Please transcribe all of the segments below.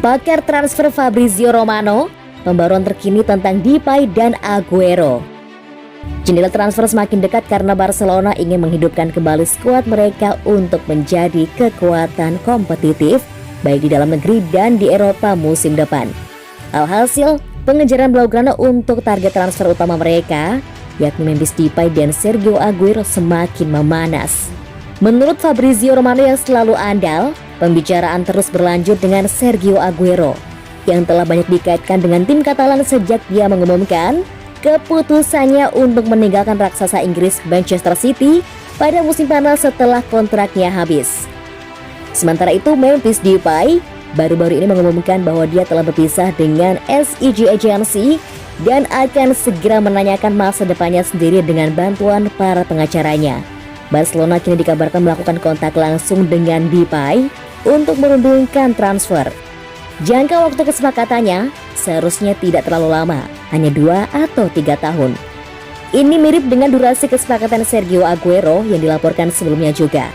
Pakar transfer Fabrizio Romano, pembaruan terkini tentang Depay dan Aguero. Jendela transfer semakin dekat karena Barcelona ingin menghidupkan kembali skuad mereka untuk menjadi kekuatan kompetitif baik di dalam negeri dan di Eropa musim depan. Alhasil, pengejaran Blaugrana untuk target transfer utama mereka, yakni Memphis Depay dan Sergio Aguero, semakin memanas. Menurut Fabrizio Romano yang selalu andal, pembicaraan terus berlanjut dengan Sergio Aguero yang telah banyak dikaitkan dengan tim Katalan sejak dia mengumumkan keputusannya untuk meninggalkan raksasa Inggris Manchester City pada musim panas setelah kontraknya habis. Sementara itu, Memphis Depay baru-baru ini mengumumkan bahwa dia telah berpisah dengan SEG Agency dan akan segera menanyakan masa depannya sendiri dengan bantuan para pengacaranya. Barcelona kini dikabarkan melakukan kontak langsung dengan Depay untuk merundingkan transfer. Jangka waktu kesepakatannya seharusnya tidak terlalu lama, hanya 2 atau 3 tahun. Ini mirip dengan durasi kesepakatan Sergio Aguero yang dilaporkan sebelumnya juga.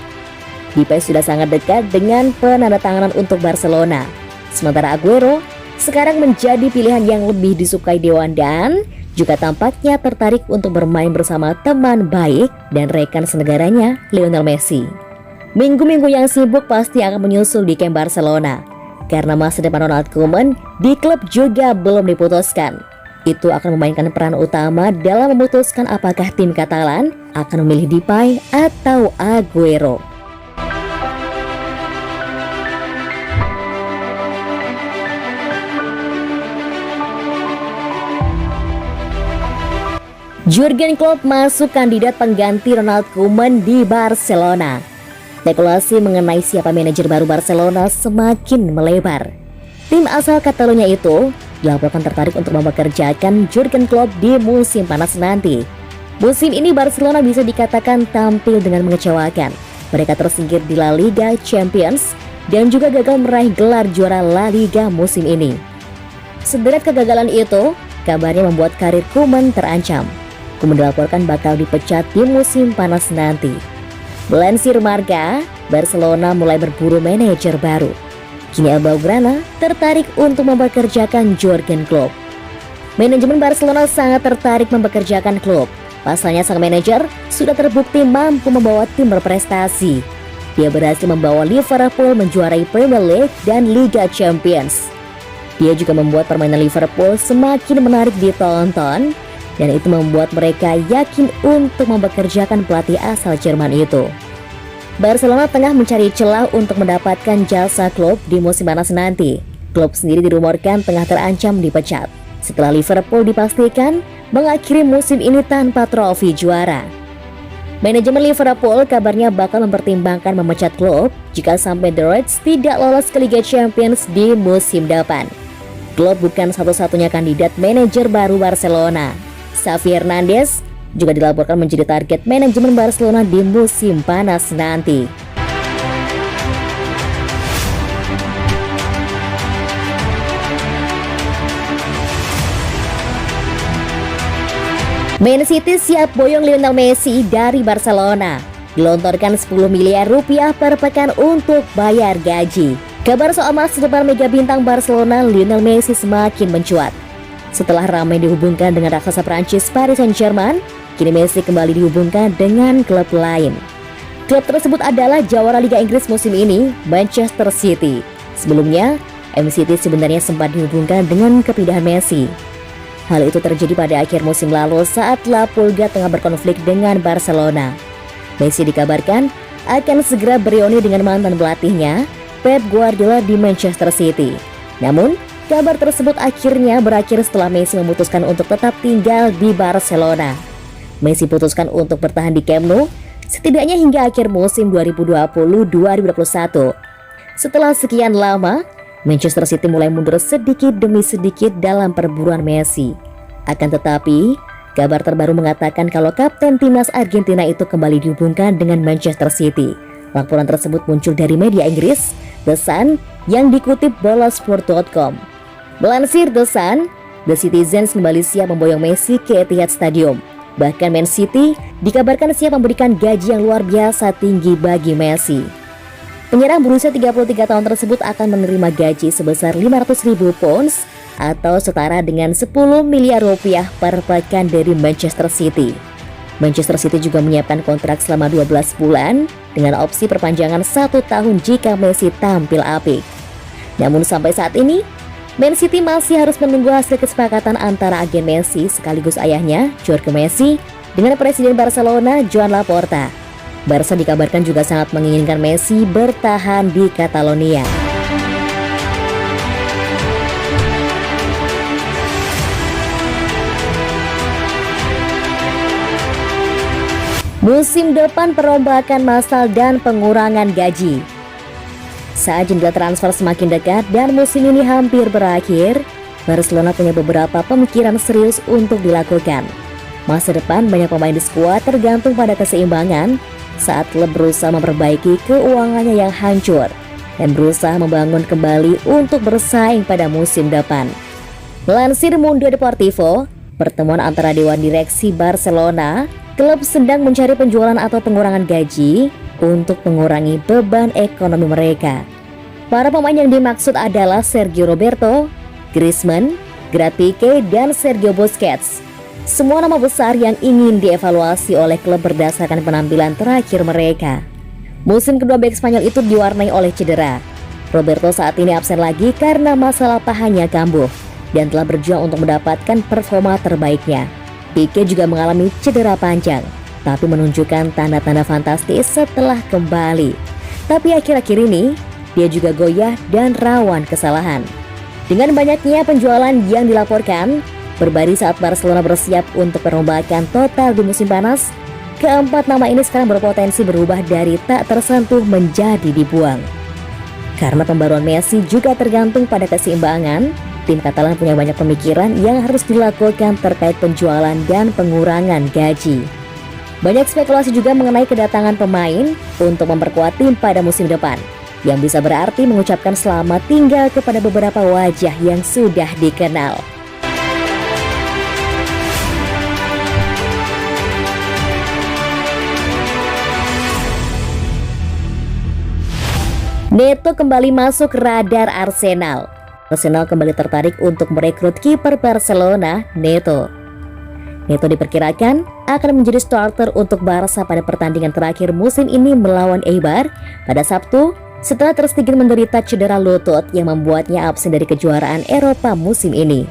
Depay sudah sangat dekat dengan penandatanganan untuk Barcelona. Sementara Aguero sekarang menjadi pilihan yang lebih disukai Dewan dan juga tampaknya tertarik untuk bermain bersama teman baik dan rekan senegaranya Lionel Messi. Minggu-minggu yang sibuk pasti akan menyusul di kamp Barcelona karena masa depan Ronald Koeman di klub juga belum diputuskan. Itu akan memainkan peran utama dalam memutuskan apakah tim Katalan akan memilih Depay atau Aguero. Jurgen Klopp masuk kandidat pengganti Ronald Koeman di Barcelona. Spekulasi mengenai siapa manajer baru Barcelona semakin melebar. Tim asal Catalunya itu dilaporkan tertarik untuk mempekerjakan Jurgen Klopp di musim panas nanti. Musim ini Barcelona bisa dikatakan tampil dengan mengecewakan. Mereka tersingkir di La Liga Champions dan juga gagal meraih gelar juara La Liga musim ini. Sederet kegagalan itu kabarnya membuat karir Koeman terancam. Koeman dilaporkan bakal dipecat di musim panas nanti. Melansir Marca, Barcelona mulai berburu manajer baru. Kini Blaugrana tertarik untuk mempekerjakan Jurgen Klopp. Manajemen Barcelona sangat tertarik mempekerjakan Klopp. Pasalnya sang manajer sudah terbukti mampu membawa tim berprestasi. Dia berhasil membawa Liverpool menjuarai Premier League dan Liga Champions. Dia juga membuat permainan Liverpool semakin menarik ditonton, dan itu membuat mereka yakin untuk mempekerjakan pelatih asal Jerman itu. Barcelona tengah mencari celah untuk mendapatkan jasa Klopp di musim panas nanti. Klopp sendiri dirumorkan tengah terancam dipecat setelah Liverpool dipastikan mengakhiri musim ini tanpa trofi juara. Manajemen Liverpool kabarnya bakal mempertimbangkan memecat Klopp jika sampai The Reds tidak lolos ke Liga Champions di musim depan. Klopp bukan satu-satunya kandidat manajer baru Barcelona. Xavi Hernandez juga dilaporkan menjadi target manajemen Barcelona di musim panas nanti. Man City siap boyong Lionel Messi dari Barcelona. Gelontorkan 10 miliar rupiah per pekan untuk bayar gaji. Kabar soal masa depan mega bintang Barcelona Lionel Messi semakin mencuat. Setelah ramai dihubungkan dengan raksasa Prancis Paris Saint-Germain, kini Messi kembali dihubungkan dengan klub lain. Klub tersebut adalah jawara Liga Inggris musim ini, Manchester City. Sebelumnya, MCT sebenarnya sempat dihubungkan dengan kepindahan Messi. Hal itu terjadi pada akhir musim lalu saat La Pulga tengah berkonflik dengan Barcelona. Messi dikabarkan akan segera bereuni dengan mantan pelatihnya, Pep Guardiola di Manchester City. Namun, kabar tersebut akhirnya berakhir setelah Messi memutuskan untuk tetap tinggal di Barcelona. Messi putuskan untuk bertahan di Camp Nou setidaknya hingga akhir musim 2020-2021. Setelah sekian lama, Manchester City mulai mundur sedikit demi sedikit dalam perburuan Messi. Akan tetapi, kabar terbaru mengatakan kalau kapten timnas Argentina itu kembali dihubungkan dengan Manchester City. Laporan tersebut muncul dari media Inggris, The Sun, yang dikutip bolasport.com. Melansir The Sun, The Citizens kembali siap memboyong Messi ke Etihad Stadium. Bahkan Man City dikabarkan siap memberikan gaji yang luar biasa tinggi bagi Messi. Penyerang berusia 33 tahun tersebut akan menerima gaji sebesar 500.000 pounds atau setara dengan 10 miliar rupiah per pekan dari Manchester City. Manchester City juga menyiapkan kontrak selama 12 bulan dengan opsi perpanjangan 1 tahun jika Messi tampil apik. Namun sampai saat ini, Man City masih harus menunggu hasil kesepakatan antara agen Messi sekaligus ayahnya, Jorge Messi, dengan Presiden Barcelona, Joan Laporta. Barca dikabarkan juga sangat menginginkan Messi bertahan di Catalonia. Musim depan perombakan massal dan pengurangan gaji. Saat jendela transfer semakin dekat dan musim ini hampir berakhir, Barcelona punya beberapa pemikiran serius untuk dilakukan. Masa depan banyak pemain di skuad tergantung pada keseimbangan saat klub berusaha memperbaiki keuangannya yang hancur dan berusaha membangun kembali untuk bersaing pada musim depan. Melansir Mundo Deportivo, pertemuan antara Dewan Direksi Barcelona, klub sedang mencari penjualan atau pengurangan gaji untuk mengurangi beban ekonomi mereka. Para pemain yang dimaksud adalah Sergio Roberto, Griezmann, Gerard Pique, dan Sergio Busquets. Semua nama besar yang ingin dievaluasi oleh klub berdasarkan penampilan terakhir mereka. Musim kedua bek Spanyol itu diwarnai oleh cedera. Roberto saat ini absen lagi karena masalah pahanya kambuh dan telah berjuang untuk mendapatkan performa terbaiknya. Pique juga mengalami cedera panjang, tapi menunjukkan tanda-tanda fantastis setelah kembali. Tapi akhir-akhir ini, dia juga goyah dan rawan kesalahan. Dengan banyaknya penjualan yang dilaporkan, berbaris saat Barcelona bersiap untuk perombakan total di musim panas, keempat nama ini sekarang berpotensi berubah dari tak tersentuh menjadi dibuang. Karena pembaruan Messi juga tergantung pada keseimbangan, tim Katalan punya banyak pemikiran yang harus dilakukan terkait penjualan dan pengurangan gaji. Banyak spekulasi juga mengenai kedatangan pemain untuk memperkuat tim pada musim depan, yang bisa berarti mengucapkan selamat tinggal kepada beberapa wajah yang sudah dikenal. Neto kembali masuk radar Arsenal. Arsenal kembali tertarik untuk merekrut kiper Barcelona, Neto. Neto diperkirakan akan menjadi starter untuk Barca pada pertandingan terakhir musim ini melawan Eibar pada Sabtu setelah Ter Stegen menderita cedera lutut yang membuatnya absen dari kejuaraan Eropa musim ini.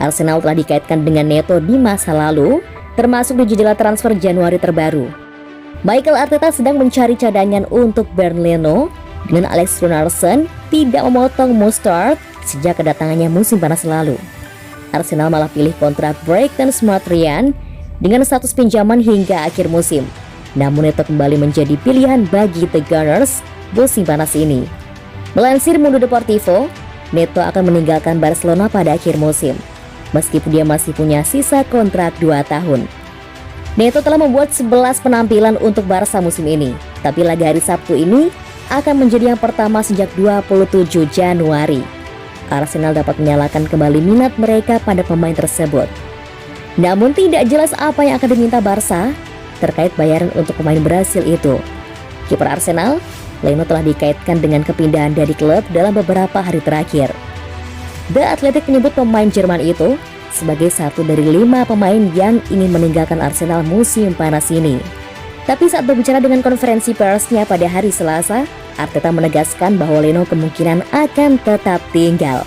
Arsenal telah dikaitkan dengan Neto di masa lalu, termasuk di jendela transfer Januari terbaru. Mikel Arteta sedang mencari cadangan untuk Bernd Leno dengan Alex Gunnarsson tidak memotong Mustard sejak kedatangannya musim panas lalu. Arsenal malah pilih kontrak Brendan Smith-Ryan dengan status pinjaman hingga akhir musim. Namun Neto kembali menjadi pilihan bagi The Gunners musim panas ini. Melansir Mundo Deportivo, Neto akan meninggalkan Barcelona pada akhir musim, meskipun dia masih punya sisa kontrak 2 tahun. Neto telah membuat 11 penampilan untuk Barca musim ini, tapi laga hari Sabtu ini akan menjadi yang pertama sejak 27 Januari. Arsenal dapat menyalakan kembali minat mereka pada pemain tersebut. Namun tidak jelas apa yang akan diminta Barca terkait bayaran untuk pemain Brasil itu. Kiper Arsenal, Leno telah dikaitkan dengan kepindahan dari klub dalam beberapa hari terakhir. The Athletic menyebut pemain Jerman itu sebagai satu dari 5 pemain yang ingin meninggalkan Arsenal musim panas ini. Tapi saat berbicara dengan konferensi persnya pada hari Selasa, Arteta menegaskan bahwa Leno kemungkinan akan tetap tinggal.